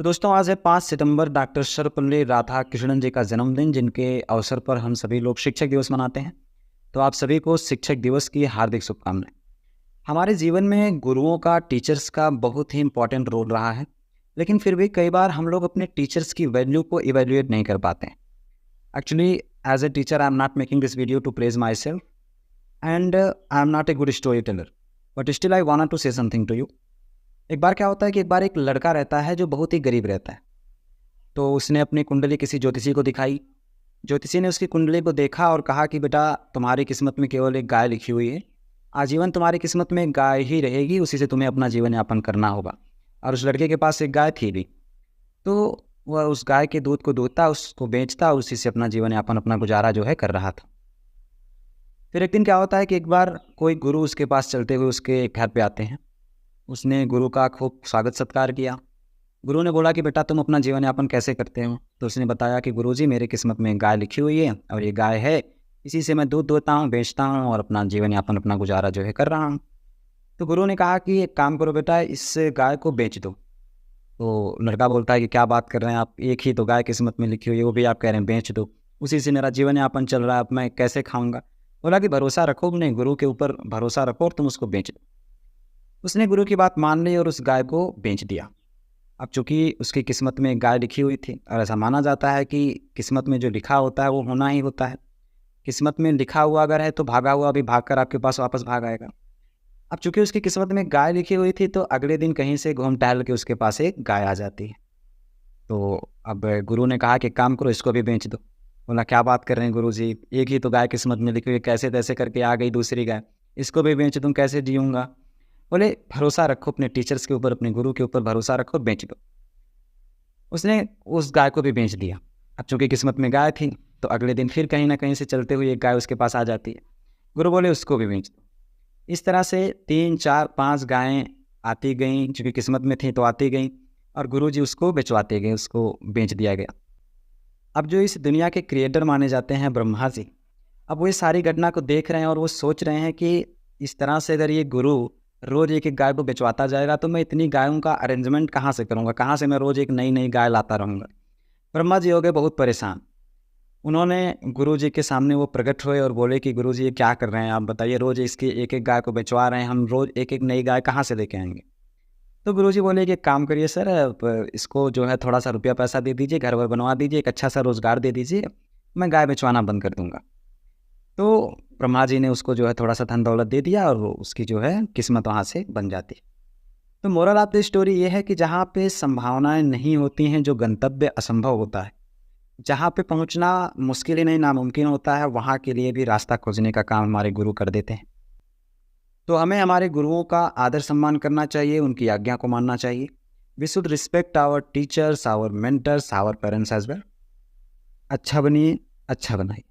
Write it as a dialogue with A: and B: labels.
A: तो दोस्तों आज है 5 सितंबर डॉक्टर सर्वपल्ली राधाकृष्णन जी का जन्मदिन, जिनके अवसर पर हम सभी लोग शिक्षक दिवस मनाते हैं। तो आप सभी को शिक्षक दिवस की हार्दिक शुभकामनाएं। हमारे जीवन में गुरुओं का, टीचर्स का बहुत ही इंपॉर्टेंट रोल रहा है, लेकिन फिर भी कई बार हम लोग अपने टीचर्स की वैल्यू को इवेल्युएट नहीं कर पाते हैं। Actually as a teacher I am not making this video to praise myself and I am not a good story teller, but still I want to say something to you. एक बार क्या होता है कि एक बार एक लड़का रहता है जो बहुत ही गरीब रहता है। तो उसने अपनी कुंडली किसी ज्योतिषी को दिखाई। ज्योतिषी ने उसकी कुंडली को देखा और कहा कि बेटा, तुम्हारी किस्मत में केवल एक गाय लिखी हुई है, आजीवन तुम्हारी किस्मत में एक गाय ही रहेगी, उसी से तुम्हें अपना जीवन यापन करना होगा। और उस लड़के के पास एक गाय थी भी, तो वह उस गाय के दूध को दूहता, उसको बेचता, उसी से अपना जीवन यापन, अपना गुजारा जो है कर रहा था। फिर एक दिन क्या होता है कि एक बार कोई गुरु उसके पास चलते हुए उसके घर पे आते हैं। उसने गुरु का खूब स्वागत सत्कार किया। गुरु ने बोला कि बेटा, तुम अपना जीवन यापन कैसे करते हो? तो उसने बताया कि गुरुजी, मेरी किस्मत में गाय लिखी हुई है और ये गाय है, इसी से मैं दूध दोहता हूँ, बेचता हूँ और अपना जीवन यापन, अपना गुजारा जो है कर रहा हूँ। तो गुरु ने कहा कि एक काम करो बेटा, इस गाय को बेच दो। तो लड़का बोलता है कि क्या बात कर रहे हैं आप, एक ही तो गाय किस्मत में लिखी हुई है, वो भी आप कह रहे हैं बेच दो, उसी से मेरा जीवन यापन चल रहा है, अब मैं कैसे खाऊंगा? बोला कि भरोसा रखो, अपने गुरु के ऊपर भरोसा रखो और तुम उसको बेच दो। उसने गुरु की बात मान ली और उस गाय को बेच दिया। अब चूंकि उसकी किस्मत में एक गाय लिखी हुई थी और ऐसा माना जाता है कि किस्मत में जो लिखा होता है वो होना ही होता है। किस्मत में लिखा हुआ अगर है तो भागा हुआ भी भाग कर आपके पास वापस भाग आएगा। अब चूंकि उसकी किस्मत में गाय लिखी हुई थी, तो अगले दिन कहीं से घूम टहल के उसके पास एक गाय आ जाती है। तो अब गुरु ने कहा कि काम करो, इसको भी बेच दो। बोला क्या बात कर रहे हैं गुरु जी, एक ही तो गाय किस्मत में लिखी हुई, कैसे तैसे करके आ गई दूसरी गाय, इसको भी बेच दूँ, कैसे जीऊँगा? बोले भरोसा रखो अपने टीचर्स के ऊपर, अपने गुरु के ऊपर भरोसा रखो, बेच दो। उसने उस गाय को भी बेच दिया। अब चूंकि किस्मत में गाय थी, तो अगले दिन फिर कहीं ना कहीं से चलते हुए एक गाय उसके पास आ जाती है। गुरु बोले उसको भी बेच दो। इस तरह से 3, 4, 5 गायें आती गईं, चूँकि किस्मत में थी तो आती गईं, और गुरुजी उसको बेचवाते गए, उसको बेच दिया गया। अब जो इस दुनिया के क्रिएटर माने जाते हैं ब्रह्मा जी, अब वो इस सारी घटना को देख रहे हैं और वो सोच रहे हैं कि इस तरह से अगर ये गुरु रोज़ एक एक गाय को बेचवाता जाएगा तो मैं इतनी गायों का अरेंजमेंट कहाँ से करूँगा, कहाँ से मैं रोज़ एक नई नई गाय लाता रहूँगा। ब्रह्मा जी हो गए बहुत परेशान। उन्होंने गुरु जी के सामने वो प्रकट हुए और बोले कि गुरु जी, ये क्या कर रहे हैं आप, बताइए, रोज़ इसकी एक एक गाय को बेचवा रहे हैं, हम रोज़ एक एक नई गाय कहाँ से लेके आएंगे? तो गुरु जी बोले कि एक काम करिए सर, इसको जो है थोड़ा सा रुपया पैसा दे दीजिए, घर वर बनवा दीजिए, एक अच्छा सा रोज़गार दे दीजिए, मैं गाय बेचवाना बंद कर दूँगा। तो ब्रह्मा जी ने उसको जो है थोड़ा सा धन दौलत दे दिया और वो उसकी जो है किस्मत वहाँ से बन जाती है। तो मोरल ऑफ द स्टोरी ये है कि जहाँ पे संभावनाएं नहीं होती हैं, जो गंतव्य असंभव होता है, जहाँ पे पहुँचना मुश्किल ही नहीं नामुमकिन होता है, वहाँ के लिए भी रास्ता खोजने का काम हमारे गुरु कर देते हैं। तो हमें हमारे गुरुओं का आदर सम्मान करना चाहिए, उनकी आज्ञा को मानना चाहिए। We should respect our teachers, our mentors, our parents as well. अच्छा बनिए, अच्छा बनाइए।